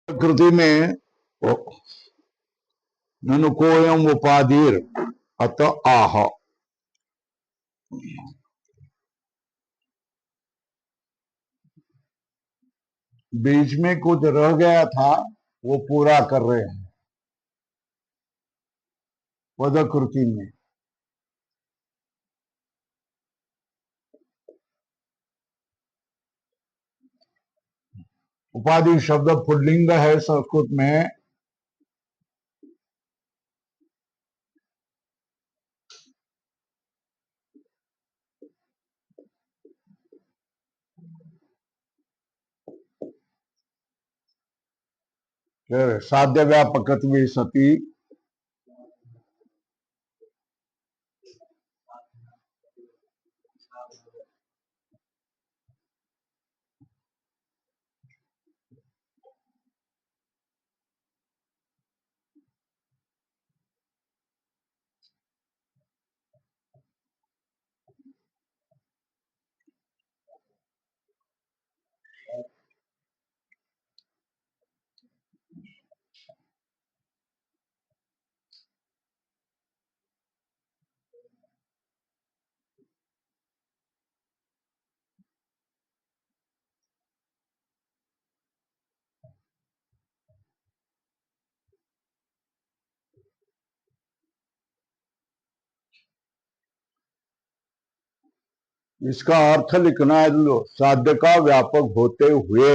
प्रकृति में ननु कोयम उपाधिर अत आह। बीच में कुछ रह गया था, वो पूरा कर रहे हैं पदकृति में। उपाधि शब्द पुल्लिंग है संस्कृत में। साध्य व्यापक सती इसका अर्थ लिखना है। लो, साध्य का व्यापक होते हुए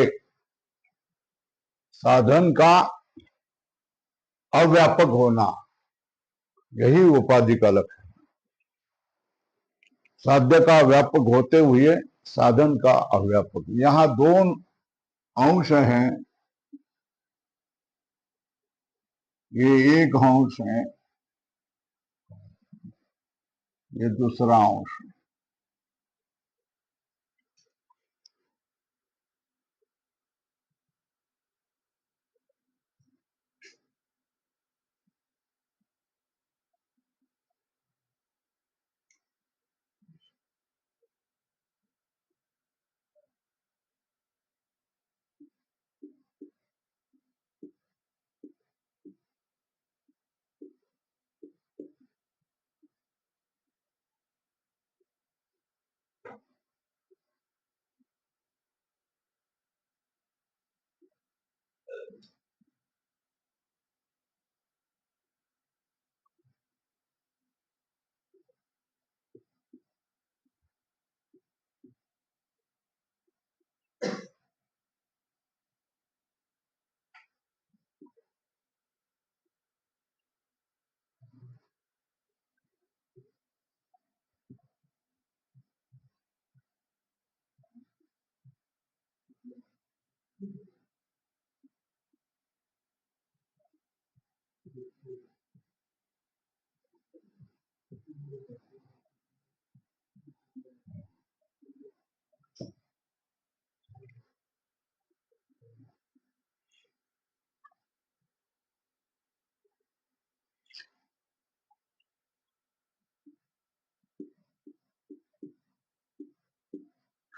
साधन का अव्यापक होना, यही उपाधि का लक्ष्य है। साध्य का व्यापक होते हुए साधन का अव्यापक। यहां दो अंश हैं, ये एक अंश है, ये दूसरा अंश है।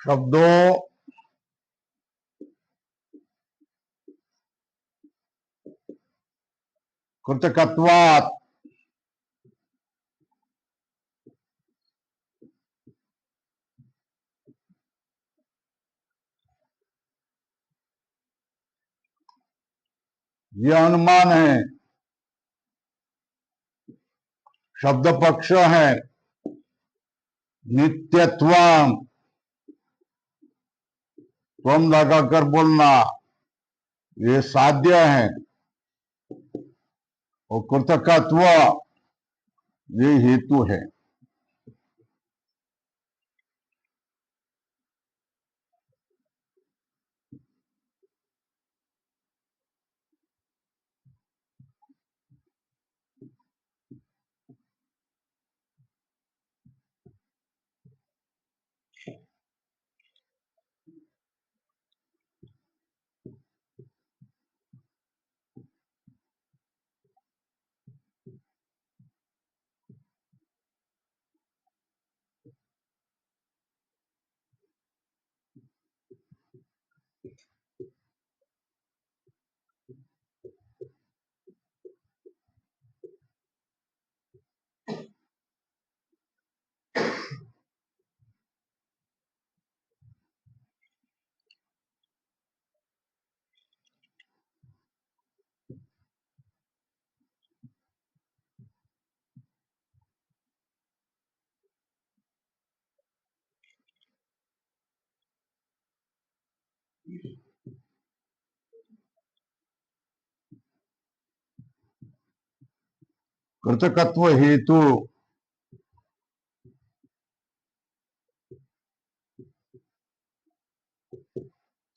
शब्दों कृतकत्वात्, यह अनुमान है। शब्द पक्ष है नित्यत्व, त्वम लगाकर बोलना, ये साध्य है। और कृतकत्व ये हेतु है। कृतकत्व हेतु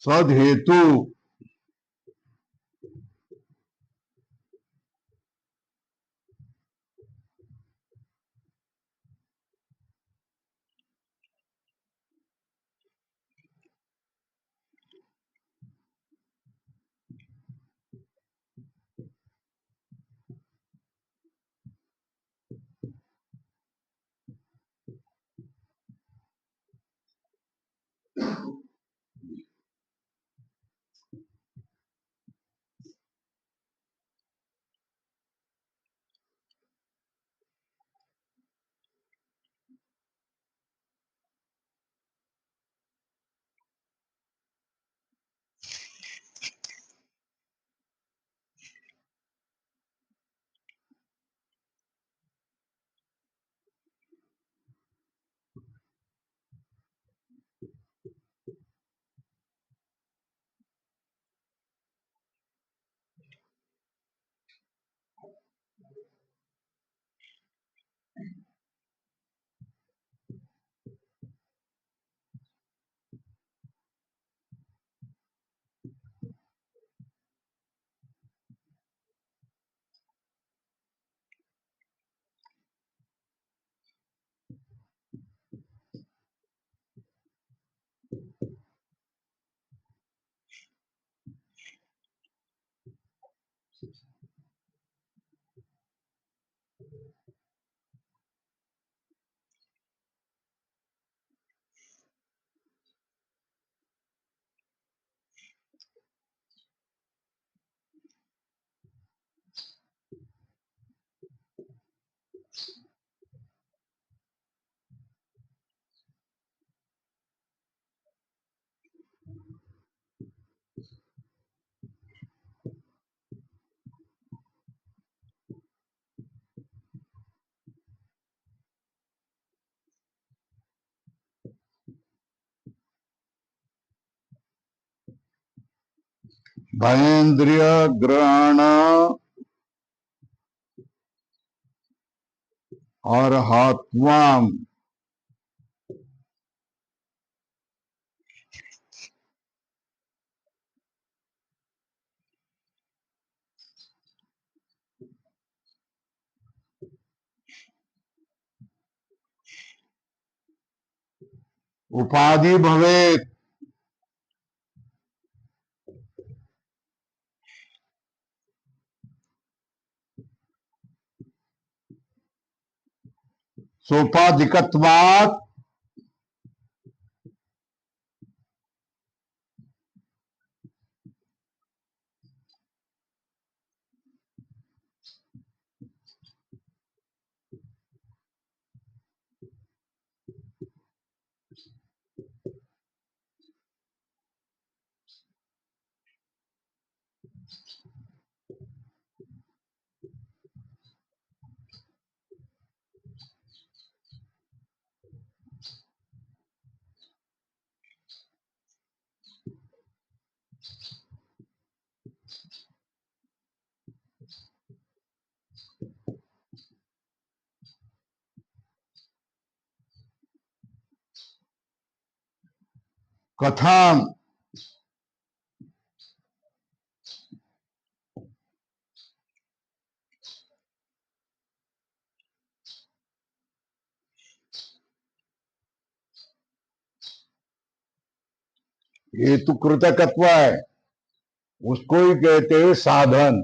सद हेतु भयेन्द्रिय ग्रहण और हात्वाम उपाधि भवेत् सोपाधिकत्वात् कथम ये तो कृतकत्व है, उसको ही कहते हैं साधन।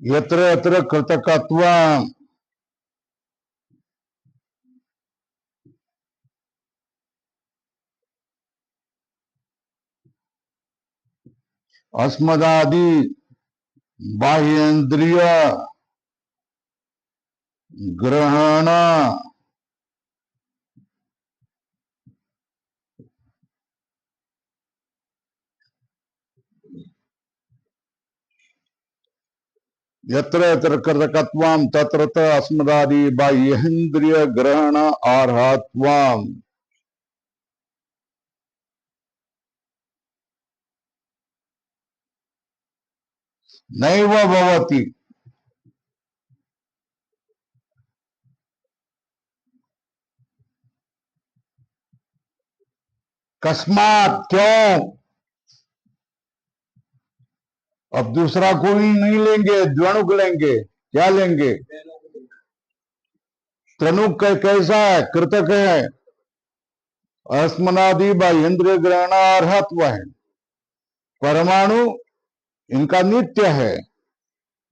यत्र यत्र कृतकत्वम् अस्मदादि बाह्येन्द्रिय ग्रहण यत्र यत्र कृतकत्वम् तत्र तत्र अस्मदादि बाह्येन्द्रिय ग्रहण अर्हत्वम् नैव भवति। कस्मात्, क्यों? अब दूसरा कोई नहीं लेंगे, द्वणुक लेंगे। क्या लेंगे? त्रणुक कैसा है? कृतक है, अस्मनादि बाह्येन्द्रिय ग्रहण अर्हत्व है। परमाणु इनका नित्य है,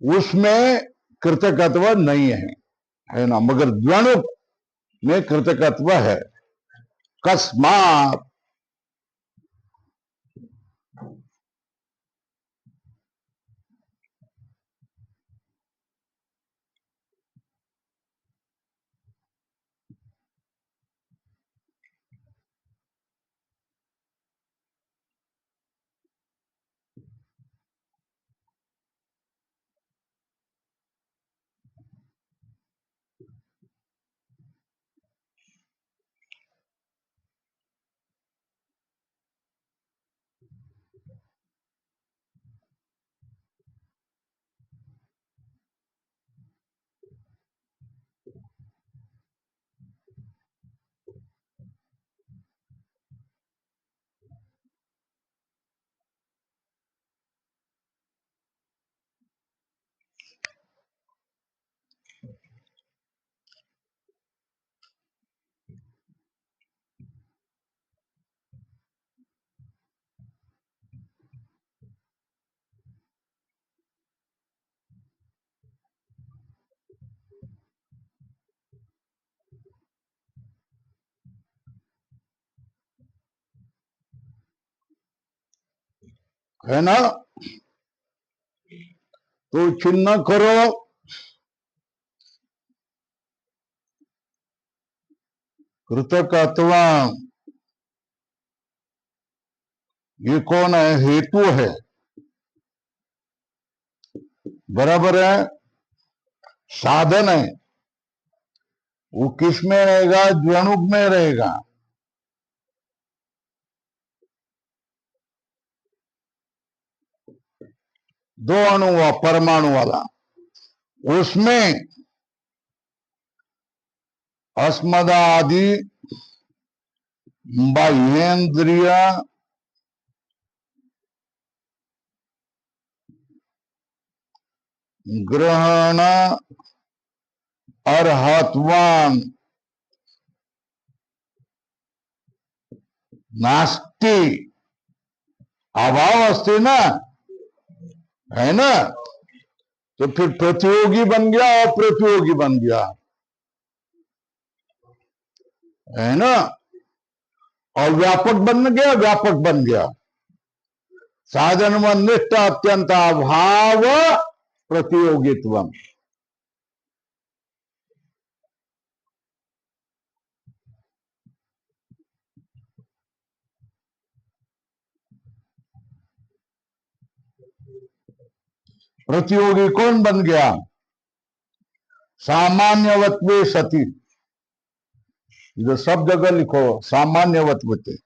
उसमें कृतकत्व नहीं है ना, मगर द्वणुक में कृतकत्व है। कस्मात्, है ना, तो चिन्ह करो। कृतकत्व ये कौन है? हेतु है, बराबर है, साधन है। वो किस में रहेगा? द्वणुक में रहेगा। दो अणु परमाणु वाला, उसमें अस्मदादि बाह्येन्द्रिय ग्रहण अर्हत्वान् नास्ति। अभाव अस्ति ना, है ना, तो फिर प्रतियोगी बन गया और प्रतियोगी बन गया, है ना, और व्यापक बन गया, व्यापक बन गया। साधन व निष्ठ अत्यंत अभाव प्रतियोगित्व। प्रतियोगी कौन बन गया? सामान्यवत्वे सती। जो सब जगह लिखो, सामान्यवत्वते,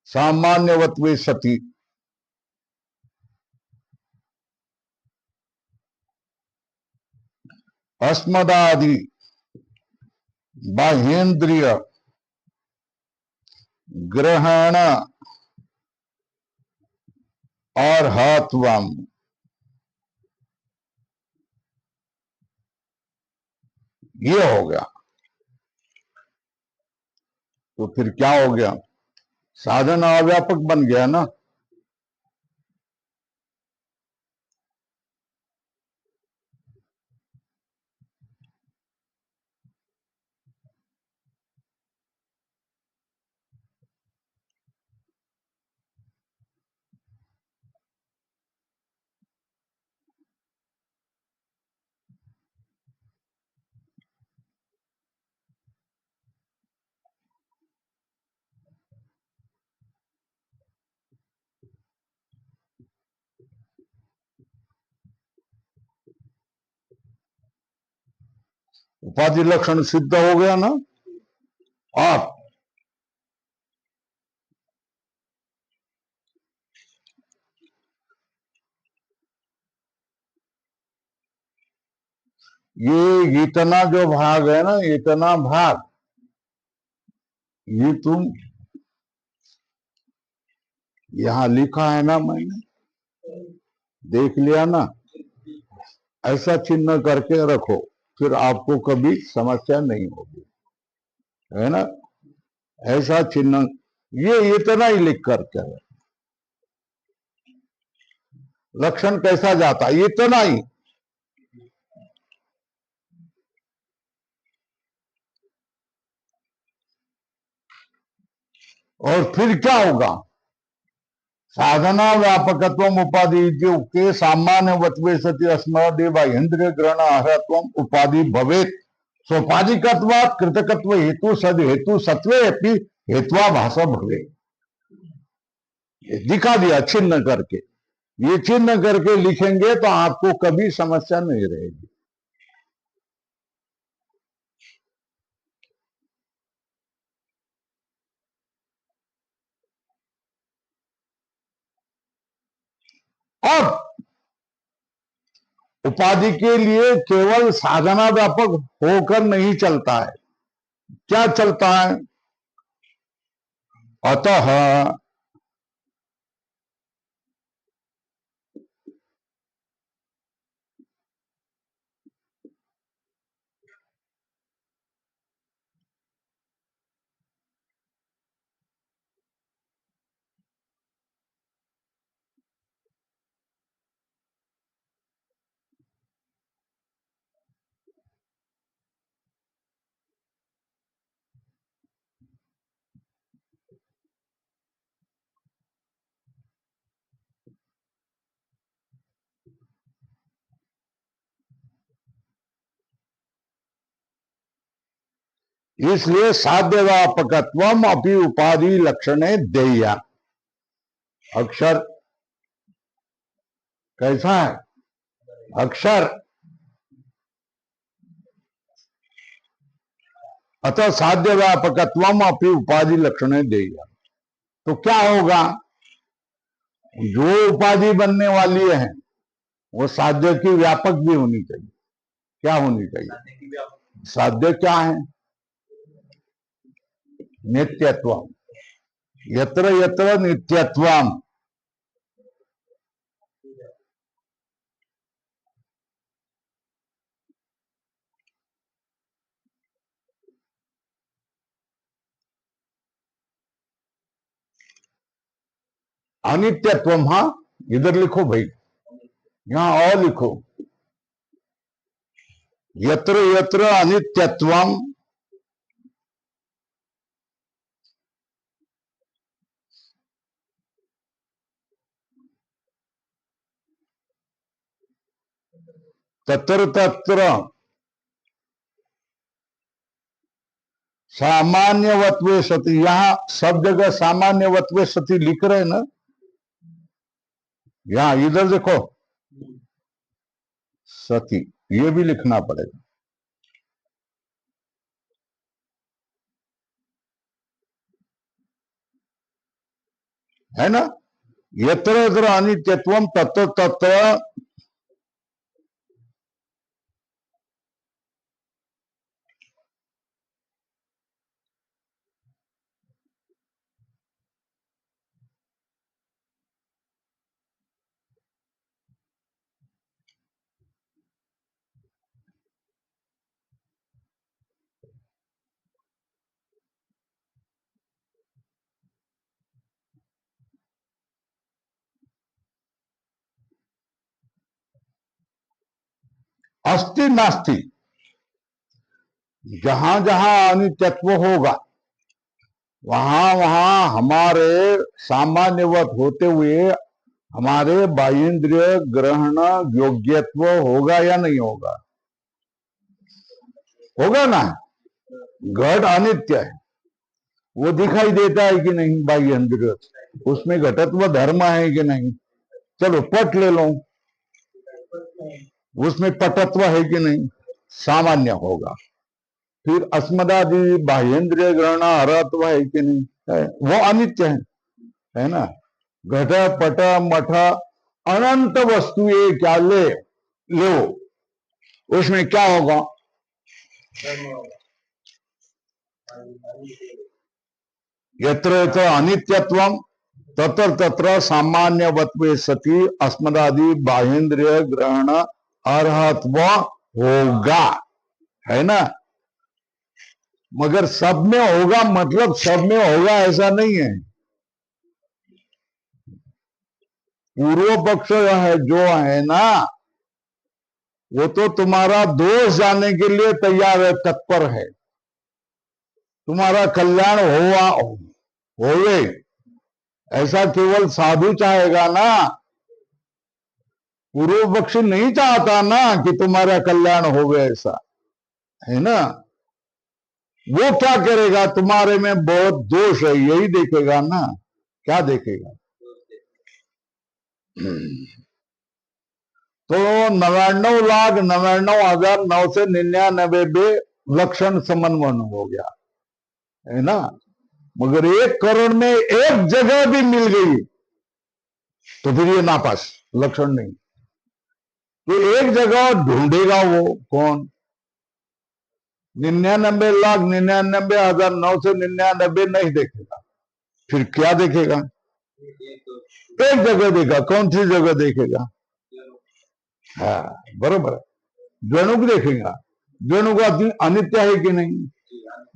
सामान्यवत्वे सती। अस्मदादि बाह्येन्द्रिय ग्रहण और हत्वम, ये हो गया। तो फिर क्या हो गया? साधन अव्यापक बन गया ना। उपाधि लक्षण सिद्ध हो गया ना। आप ये इतना जो भाग है ना, इतना भाग, ये तुम यहां लिखा है ना, मैंने देख लिया ना, ऐसा चिन्ह करके रखो, फिर आपको कभी समस्या नहीं होगी, है ना। ऐसा चिन्ह, ये इतना ही लिख करके लक्षण कैसा जाता है, इतना ही। और फिर क्या होगा, साधना व्यापकत्व उपाधि के सामान्य सती अस्मदेव इंद्रिय ग्रहण अर्हत्व उपाधि भवेत सोपाधिकत्वात् कृतकत्व हेतु सद हेतु सत्वे अपनी हेत्वाभास भवे। दिखा दिया चिन्ह करके, ये चिन्ह करके लिखेंगे तो आपको कभी समस्या नहीं रहेगी। अब उपाधि के लिए केवल साधना व्यापक होकर नहीं चलता है, क्या चलता है, अतः इसलिए साध्य व्यापकत्व अपनी उपाधि लक्षणे देया। अक्षर कैसा है, अक्षर, अतः साध्य व्यापकत्व अपनी उपाधि लक्षणे देया। तो क्या होगा, जो उपाधि बनने वाली है वो साध्य की व्यापक भी होनी चाहिए। क्या होनी चाहिए, साध्य क्या है, नित्यत्व, यत्र यत्र नित्यत्वम, अनित्यत्वम। हाँ, इधर लिखो भाई, यहां और लिखो, यत्र यत्र अनित्यत्वम तत्र तत्र सामान्यवत्वे सति। यहां सब जगह सामान्यवत्वे सति लिख रहे ना, यहां इधर देखो सती, ये भी लिखना पड़ेगा, है ना। यत्र यत्र अनित्यत्वम तत्र तत्र अस्ति नास्ति। जहां जहां अनित्यत्व होगा वहां वहां हमारे सामान्यवत होते हुए हमारे बाह्येंद्रिय ग्रहण योग्यत्व होगा या नहीं होगा, होगा ना। घट अनित्य है, वो दिखाई देता है कि नहीं बाह्येंद्रिय, उसमें घटत्व धर्म है कि नहीं, चलो पट ले लो, उसमें पटत्व है कि नहीं, सामान्य होगा। फिर अस्मदादि बाह्येंद्रिय ग्रहण अरहत्व है कि नहीं है? वो अनित्य है ना। घट पट मठ अनंत वस्तु ये क्या ले लो, उसमें क्या होगा? यत्र यत्र अनित्यत्वम तत्र तत्र सामान्यवत्वे सति अस्मदादि बाह्येंद्रिय ग्रहण अर्हत्व होगा, है ना। मगर सब में होगा मतलब सब में होगा ऐसा नहीं है। पूर्व पक्ष है जो है ना, वो तो तुम्हारा दोष जानने के लिए तैयार है, तत्पर है। तुम्हारा कल्याण होवे ऐसा केवल साधु चाहेगा ना। पूर्व पक्षी नहीं चाहता ना कि तुम्हारा कल्याण होवे ऐसा, है ना। वो क्या करेगा? तुम्हारे में बहुत दोष है यही देखेगा ना। क्या देखेगा? तो 99,99,999 लक्षण समन्वय हो गया, है ना। मगर 1 करोड़ में एक जगह भी मिल गई तो फिर ये नापास, लक्षण नहीं। तो एक जगह ढूंढेगा वो कौन? 99,99,999 नहीं देखेगा, फिर क्या देखेगा? एक जगह देखा। कौन सी जगह देखेगा? हाँ बरोबर है, द्वणुक देखेगा। द्वणुक अनित्य है कि नहीं?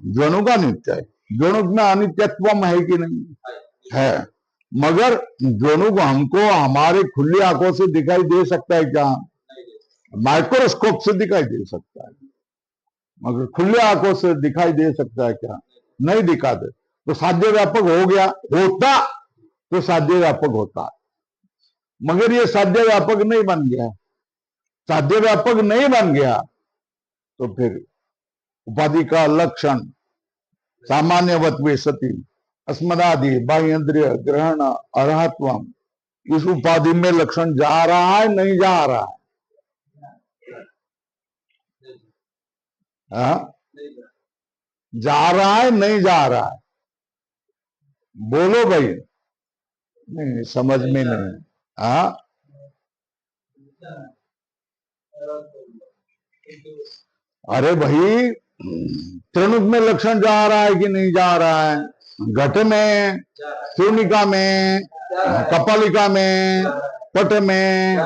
द्वणुक अनित्य है। द्वणुक में अनित्यत्व है कि नहीं? है। मगर द्वणुक हमको हमारे खुली आंखों से दिखाई दे सकता है क्या? माइक्रोस्कोप से दिखाई दे सकता है, मगर खुले आंखों से दिखाई दे सकता है क्या? नहीं दिखा दे। तो साध्य व्यापक हो गया, होता तो साध्य व्यापक होता, मगर ये साध्य व्यापक नहीं बन गया। साध्य व्यापक नहीं बन गया तो फिर उपाधि का लक्षण सामान्यवत्वे सति अस्मदादि बाह्येंद्रिय ग्रहण अर्हत्वम, इस उपाधि में लक्षण जा रहा है नहीं जा रहा है? हाँ? जा रहा है नहीं जा रहा है? बोलो भाई। नहीं समझ में नहीं। हाँ अरे भाई, त्रिणुक में लक्षण जा रहा है कि नहीं जा रहा है? घट में, शून्यिका में, कपालिका में, पट में,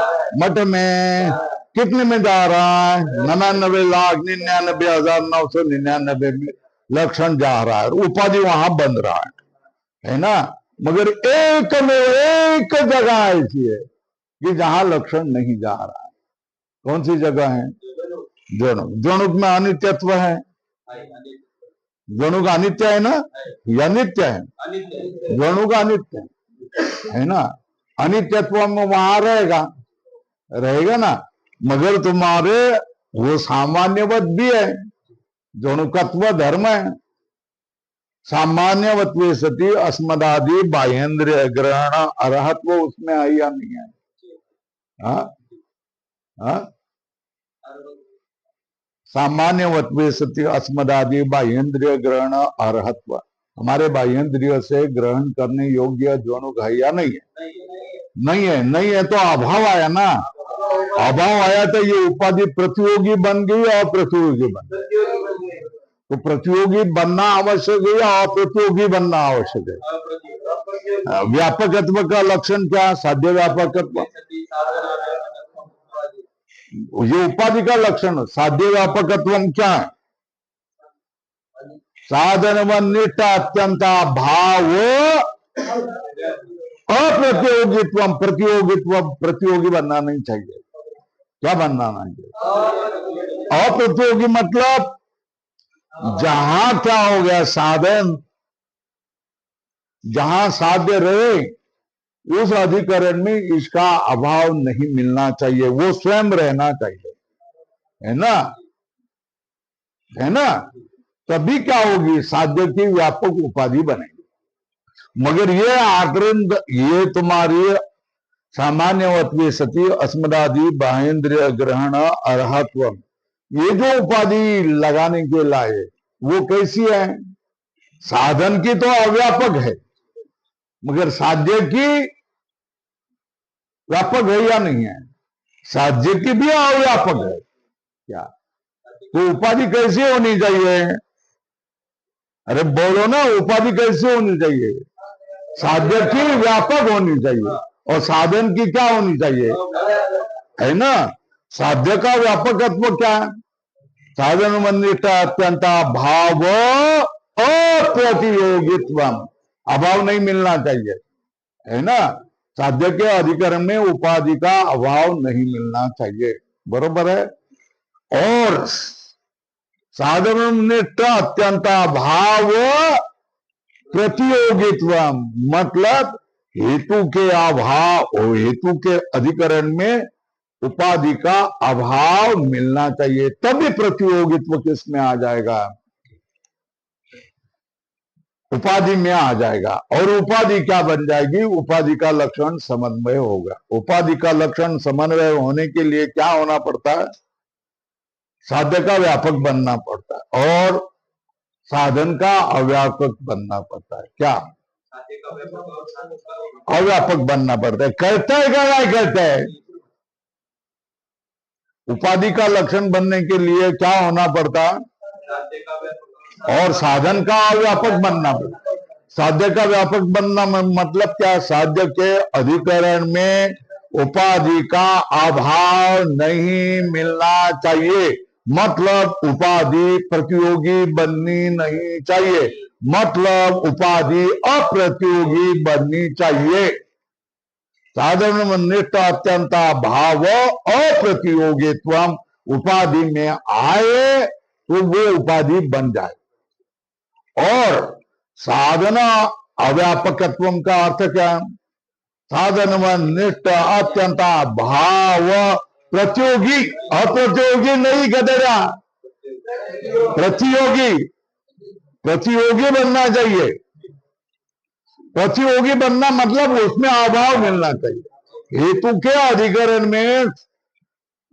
मठ में, कितने में जा रहा है? 99,99,999 में लक्षण जा रहा है। उपाधि वहां बन रहा है ना। मगर एक में एक जगह ऐसी है कि जहां लक्षण नहीं जा रहा है। कौन सी जगह है? द्वणुक। द्वणुक में अनित्यत्व है। द्वणुक अनित्य है ना, या नित्य है? द्वणुक अनित्य है ना। अनित्यत्व में वहां रहेगा ना। मगर तुम्हारे वो सामान्यवत भी है, द्वणुकत्व धर्म है। सामान्यवत्वे सति अस्मदादि बाह्येंद्रिय ग्रहण अर्हत्व उसमें है या नहीं है? हाँ हाँ, सामान्यवत्वे सति अस्मदादि बाह्येंद्रिय ग्रहण अर्हत्व, हमारे बाह्येंद्रिय से ग्रहण करने योग्य द्वणुक है या नहीं है? नहीं है। नहीं है तो अभाव आया ना। अभाव आया तो ये उपाधि प्रतियोगी बन गई और प्रतियोगी बन गई। तो प्रतियोगी बनना आवश्यक है या अप्रतियोगी बनना आवश्यक है? व्यापकत्व का लक्षण क्या? साध्य व्यापकत्व। ये उपाधि का लक्षण साध्य व्यापकत्व क्या है? साधन व निष्ठ अत्यंत भाव अप्रतियोगित्व। प्रतियोगी बनना नहीं चाहिए। क्या बनना नहीं चाहिए? अप्रतियोगी मतलब जहां क्या हो गया, साधन जहां साध्य रहे उस अधिकरण में इसका अभाव नहीं मिलना चाहिए, वो स्वयं रहना चाहिए, है ना। है ना। तभी क्या होगी? साध्य की व्यापक उपाधि बनेगी। मगर ये आकरण, ये तुम्हारी सामान्यवत्वे सति अस्मदादि बाह्येंद्रिय ग्रहण अर्हत्व, ये जो उपाधि लगाने के लाए वो कैसी है? साधन की तो अव्यापक है, मगर साध्य की व्यापक है या नहीं है? साध्य की भी अव्यापक है क्या? तो उपाधि कैसी होनी चाहिए? अरे बोलो ना, उपाधि कैसी होनी चाहिए? साध्य की व्यापक होनी चाहिए और साधन की क्या होनी चाहिए? है ना? साध्य का व्यापकत्व क्या है? साधन मंदिर अत्यंत भाव अप्रतियोगित्व, अभाव नहीं मिलना चाहिए, है ना? साध्य के अधिकरण में उपाधि का अभाव नहीं मिलना चाहिए, बरोबर है। और साधन निष्ठ अत्यंत भाव प्रतियोगित्व, मतलब हेतु के अभाव, हेतु के अधिकरण में उपाधि का अभाव मिलना चाहिए, तभी प्रतियोगित्व किसमें आ जाएगा? उपाधि में आ जाएगा। और उपाधि क्या बन जाएगी? उपाधि का लक्षण समन्वय होगा। उपाधि का लक्षण समन्वय होने के लिए क्या होना पड़ता है? साध्य का व्यापक बनना पड़ता है और साधन का अव्यापक बनना पड़ता है। क्या? अव्यापक बनना पड़ता है। कहता है क्या नहीं कहता है? उपाधि का लक्षण बनने के लिए क्या होना पड़ता है? और साधन का अव्यापक बनना पड़ता है। साध्य का व्यापक बनना मतलब क्या? साध्य के अधिकरण में उपाधि का अभाव नहीं मिलना चाहिए, मतलब उपाधि प्रतियोगी बननी नहीं चाहिए, मतलब उपाधि अप्रतियोगी बननी चाहिए। साधन निष्ठ अत्यंत भाव अप्रतियोगित्व उपाधि में आए तो वो उपाधि बन जाए। और साधना अव्यापकत्व का अर्थ क्या? साधन निष्ठ अत्यंत भाव प्रतियोगी, अप्रतियोगी नहीं गदेगा, प्रतियोगी, प्रतियोगी बनना चाहिए। प्रतियोगी बनना मतलब उसमें अभाव मिलना चाहिए। हेतु के अधिकरण में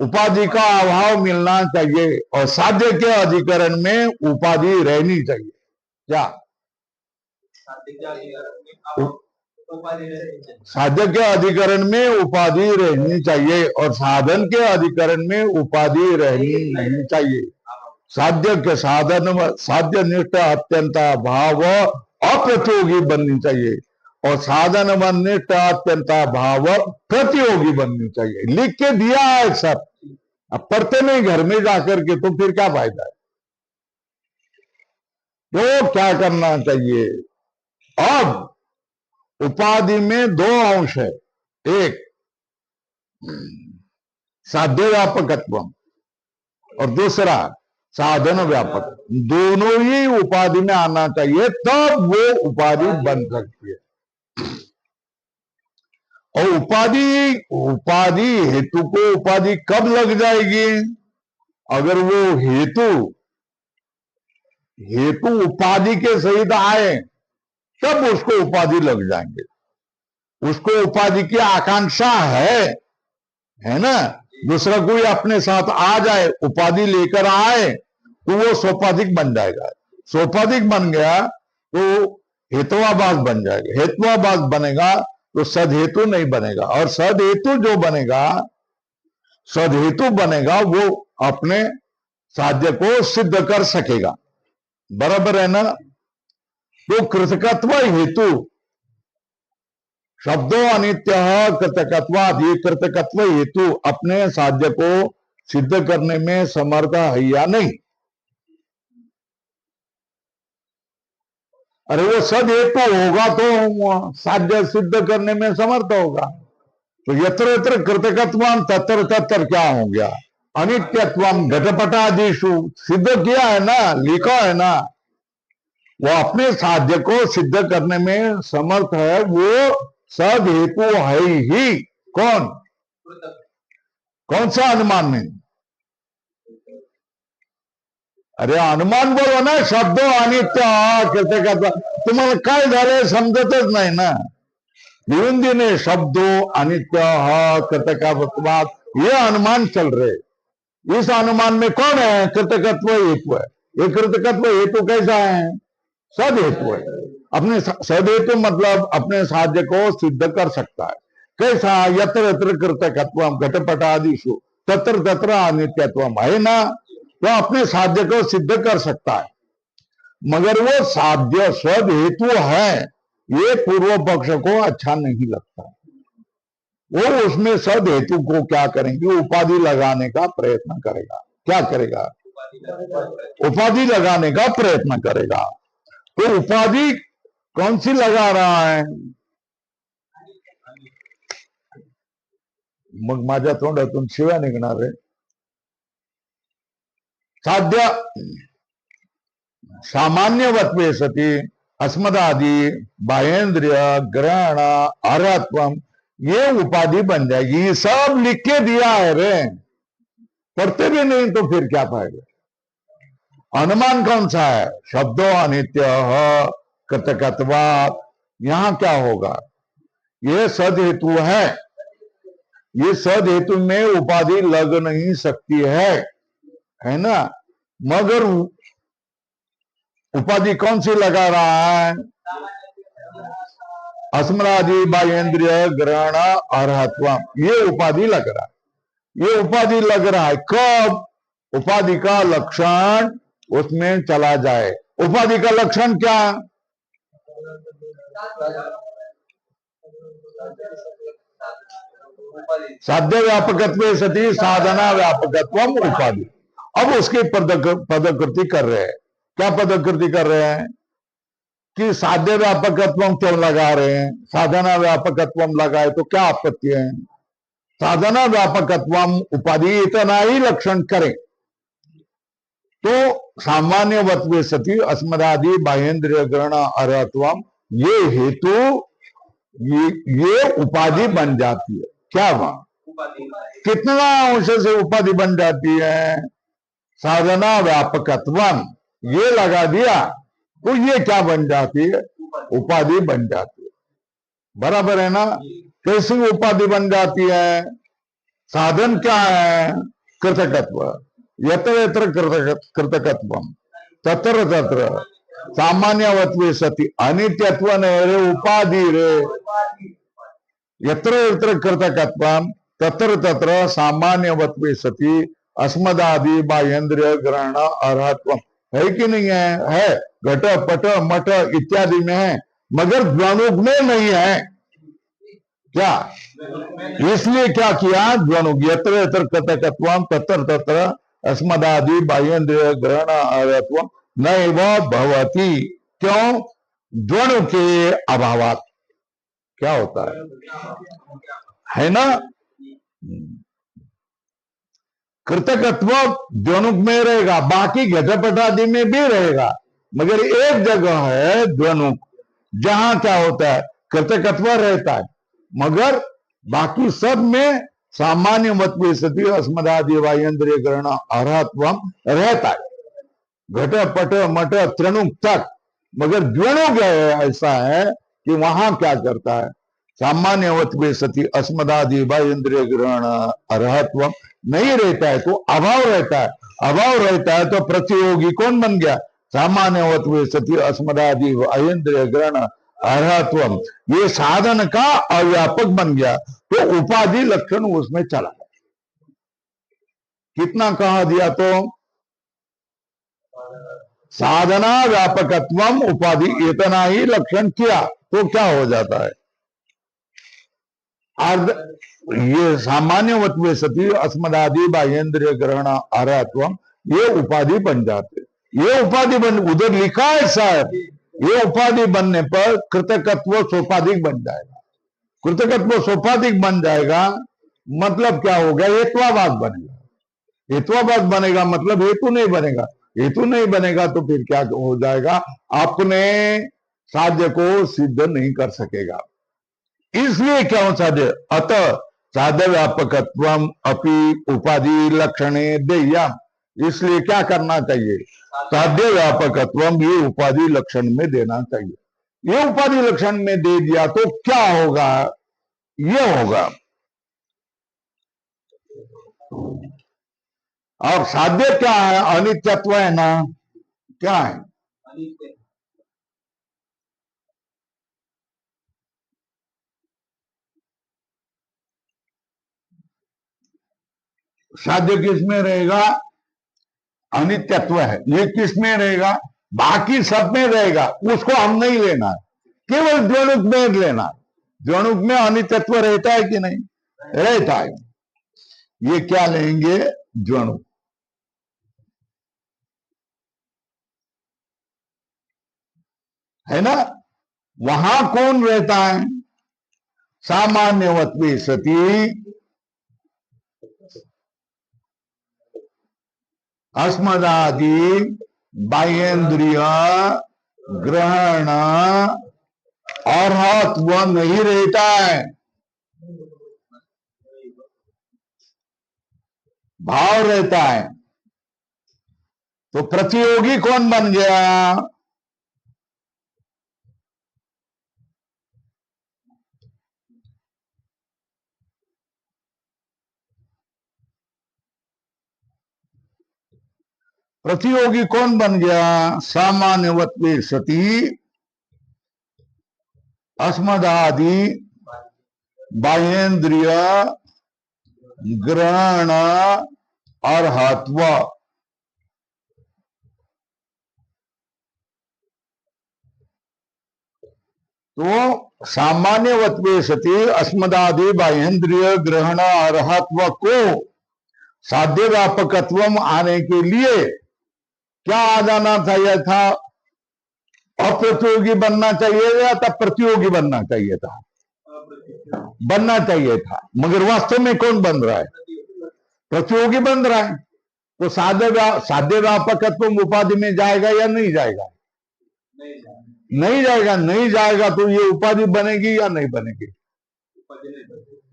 उपाधि का अभाव मिलना चाहिए और साध्य के अधिकरण में उपाधि रहनी चाहिए। क्या? साध्य के अधिकरण में उपाधि रहनी चाहिए और साधन के अधिकरण में उपाधि रहनी नहीं चाहिए। साध्य के साधन साध्य निष्ठ अत्यंत भाव अप्रतियोगी बननी चाहिए और साधन निष्ठ अत्यंत भाव प्रतियोगी बननी चाहिए। लिख के दिया है सब, अब पढ़ते नहीं घर में जाकर के, तो फिर क्या फायदा है? तो क्या करना चाहिए? अब उपाधि में दो अंश है, एक साध्य व्यापकत्व और दूसरा साधन व्यापक। दोनों ही उपाधि में आना चाहिए, तब वो उपाधि बन सकती है। और उपाधि हेतु को उपाधि कब लग जाएगी? अगर वो हेतु उपाधि के सहित आए तब उसको उपाधि लग जाएंगे। उसको उपाधि की आकांक्षा है ना? दूसरा कोई अपने साथ आ जाए, उपाधि लेकर आए, तो वो सोपाधिक बन जाएगा। सोपाधिक बन गया तो हेतुवाभास बन जाएगा। हेतुवाभास बनेगा तो सदहेतु नहीं बनेगा, और सदहेतु जो बनेगा, सदहेतु बनेगा, वो अपने साध्य को सिद्ध कर सकेगा। बराबर है ना? तो कृतकत्व हेतु शब्दों अनित्य कृतकत्वादि, कृतकत्व हेतु अपने साध्य को सिद्ध करने में समर्थ है या नहीं? अरे वो सद हेतु होगा तो साध्य सिद्ध करने में समर्थ होगा। तो यत्र यत्र कृतकत्वम तत्र तत्र क्या हो गया? अनित्यत्वम घटपटादिषु सिद्ध किया है ना, लिखा है ना। वो अपने साध्य को सिद्ध करने में समर्थ है, वो सद हेतु है ही। कौन सा अनुमान में? अरे अनुमान बोलो ना, शब्द अनित्य कृतकत्व, तुम्हाला काय झाले समजतच नाही ना। लिहून देने शब्दों अनित्य कृतकत्वात्, ये अनुमान चल रहे। इस अनुमान में कौन है? कृतकत्व हेतु है। ये कृतकत्व हेतु कैसा है? सद हेतु है। अपने सद हेतु मतलब अपने साध्य को सिद्ध कर सकता है। कैसा? यत्र यत्र कृतकत्वम घटपटादिषु तत्र तत्र अनित्यत्वम, है ना? तो अपने साध्य को सिद्ध कर सकता है, मगर वो साध्य सद हेतु है, ये पूर्व पक्ष को अच्छा नहीं लगता। वो उसमें सद हेतु को क्या करेंगे? उपाधि लगाने का प्रयत्न करेगा। क्या करेगा? उपाधि लगाने का प्रयत्न करेगा। तो उपाधि कौन सी लगा रहा है? मग माझ्या तोंडातून शिव्या निघणार आहे। साध्य सामान्यवत्वे सती अस्मदादि बाहेंद्रिय ग्रहण आर्यत्वम, ये उपाधि बन जाएगी। ये सब लिख के दिया है रे, पढ़ते भी नहीं तो फिर क्या फायदा? अनुमान कौन सा है? शब्दों अनित्य कृतकत्वात्। यहां क्या होगा? ये सद हेतु है, ये सद हेतु में उपाधि लग नहीं सकती है ना? मगर उपाधि कौन सी लगा रहा है? अस्मरादि बाह्येंद्रिय ग्रहण अर्हत्व, ये उपाधि लग रहा है। ये उपाधि लग रहा है कब? उपाधि का लक्षण उसमें चला जाए। उपाधि का लक्षण क्या? साध्य व्यापकत्व सती साधना व्यापकत्व उपाधि। अब उसकी पदकृति कर रहे हैं। क्या पदकृति कर रहे हैं? कि साध्य व्यापकत्व क्यों लगा रहे हैं? साधना व्यापकत्व लगाए तो क्या आपत्ति है? साधना व्यापकत्व उपाधि इतना ही लक्षण करें तो सामान्यवत्वे सती अस्मदादि बाह्येंद्रिय ग्रहण अर्हत्वम, ये हेतु ये उपाधि बन जाती है। क्या वहां कितना अंश से उपाधि बन जाती है? साधना व्यापकत्वम, ये लगा दिया तो ये क्या बन जाती है? उपाधि बन जाती है। बराबर है ना? कैसी उपाधि बन जाती है? साधन क्या है? कृतकत्व। यत्र यत्र कृतकत्व तत्र तत्र सामान्यवत्वे सती अनित्यत्व नहीं रे, उपाधि रे। यत्र यत्र कृतकत्व तत्र तत्र सामान्यवत्वे सती अस्मदादि बाह्येंद्रिय ग्रहण अर्हत्व, है कि नहीं है? घट पट मठ इत्यादि में है, मगर द्वनुक में नहीं है। क्या? इसलिए क्या किया? द्वनुक यत्र यत्र कृतकत्व तत्र तत्र अस्मदादि बाह्येंद्रिय ग्रहण अर्हत्व नैव भवति। क्यों? द्वनु के अभावात। क्या होता है ना? कृतकत्व द्वनुक में रहेगा, बाकी घटपटादि में भी रहेगा, मगर एक जगह है द्वनुक जहां क्या होता है? कृतकत्व रहता है, मगर बाकी सब में सामान्य मतवे सती अस्मदादि बाह्येंद्रिय ग्रहण अर्हत्व रहता है, घट पट मट त्रणुक तक। मगर द्वनुक ऐसा है कि वहां क्या करता है? सामान्यवत्वे सती अस्मदादि बाह्येंद्रिय ग्रहण अर्हत्व नहीं रहता है तो अभाव रहता है। अभाव रहता है तो प्रतियोगी कौन बन गया? सामान्यवत्वे सती अस्मदादि बाह्येंद्रिय ग्रहण अर्हत्व, ये साधन का अव्यापक बन गया तो उपाधि लक्षण उसमें चला। कितना कहा दिया? तो साधना व्यापकत्वम उपाधि इतना ही लक्षण किया तो क्या हो जाता है? अर्ध ये सामान्यवत्वे सती अस्मदादि बाह्येंद्रिय ग्रहण अर्हत्वम, ये उपाधि बन जाते। ये उपाधि बन, उधर लिखा है साहब, ये उपाधि बनने पर कृतकत्व सोपाधिक बन जाएगा। कृतकत्व सोपाधिक बन जाएगा मतलब क्या हो गया? हेत्वाभाग बनेगा। हेत्वाभाग बनेगा मतलब हेतु नहीं बनेगा। हेतु नहीं बनेगा तो फिर क्या हो जाएगा? अपने साध्य को सिद्ध नहीं कर सकेगा। इसलिए क्या हो साध्य? अतः साध्य व्यापकत्व अपि उपाधि लक्षणे देय्यम, इसलिए क्या करना चाहिए? साध्य व्यापकत्व ये उपाधि लक्षण में देना चाहिए। ये उपाधि लक्षण में दे दिया तो क्या होगा? ये होगा और साध्य क्या है? अनित्यत्व है ना, क्या है? साध्य किस में रहेगा? अनित्यत्व है। ये किस में रहेगा? बाकी सब में रहेगा, उसको हम नहीं लेना, केवल द्वणुक में लेना। द्वणुक में अनित्यत्व रहता है कि नहीं? रहता है। ये क्या लेंगे? द्वणुक, है ना। वहां कौन रहता है? सामान्यवत्वे सती अस्मदादि बाह्येंद्रिय ग्रहण और वह नहीं रहता है, भाव रहता है। तो प्रतियोगी कौन बन गया? प्रतियोगी कौन बन गया? सामान्यवत्वे सती अस्मदादि बाह्येंद्रिय ग्रहण और हत्व। तो सामान्यवत्वे सती अस्मदादि बाह्येंद्रिय ग्रहण और हत्व को साध्य व्यापकत्व आने के लिए क्या आ जाना चाहिए था? अप्रतियोगी बनना चाहिए था, प्रतियोगी बनना चाहिए था, बनना चाहिए था। मगर वास्तव में कौन बन रहा है? प्रतियोगी बन रहा है। तो साध्य व्यापकत्व उपाधि में जाएगा या नहीं जाएगा? नहीं जाएगा। नहीं जाएगा तो ये उपाधि बनेगी या नहीं बनेगी?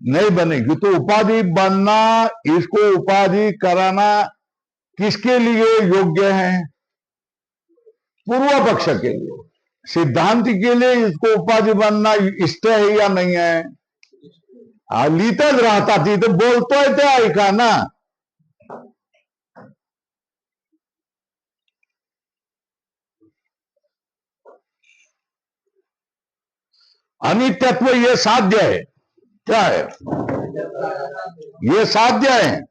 नहीं बनेगी। तो उपाधि बनना, इसको उपाधि कराना किसके लिए योग्य है? पूर्व पक्ष के लिए। सिद्धांत के लिए इसको उपाधि बनना इष्ट है या नहीं है? लिखत रहता थी तो बोलतोय ते ऐका ना। अनित्यत्व ये साध्य है। क्या है? ये साध्य है।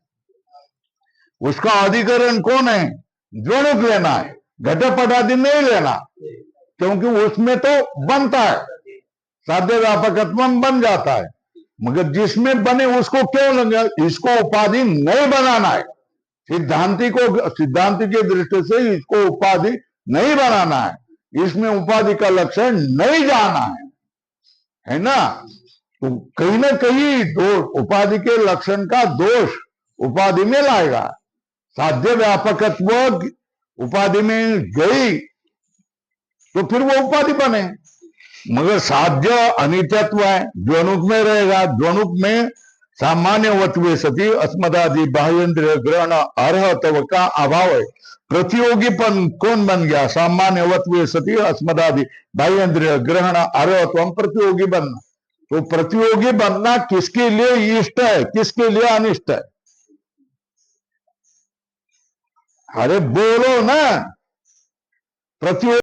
उसका अधिकरण कौन है? द्वणुक लेना है, घटपटादि नहीं लेना, क्योंकि उसमें तो बनता है, साध्य व्यापकत्व बन जाता है। मगर जिसमें बने उसको क्यों लगे? इसको उपाधि नहीं बनाना है। सिद्धांति की दृष्टि से इसको उपाधि नहीं बनाना है। इसमें उपाधि का लक्षण नहीं जाना है ना। तो कहीं ना कहीं दोष, उपाधि के लक्षण का दोष उपाधि में लाएगा। साध्य व्यापकत्व उपाधि में गई तो फिर वो उपाधि बने। मगर साध्य अनित्यत्व है, द्वणुक में रहेगा। द्वणुक में सामान्यवत्वे सती अस्मदादि बाह्येंद्रिय ग्रहण अर्हत्व का अभाव है। प्रतियोगीपन कौन बन गया? सामान्यवत्वे सती अस्मदादि बाह्येंद्रिय ग्रहण अर्हत्व, प्रतियोगी बनना। तो प्रतियोगी बनना किसके लिए इष्ट है, किसके लिए अनिष्ट है? अरे बोलो ना। प्रतियोगी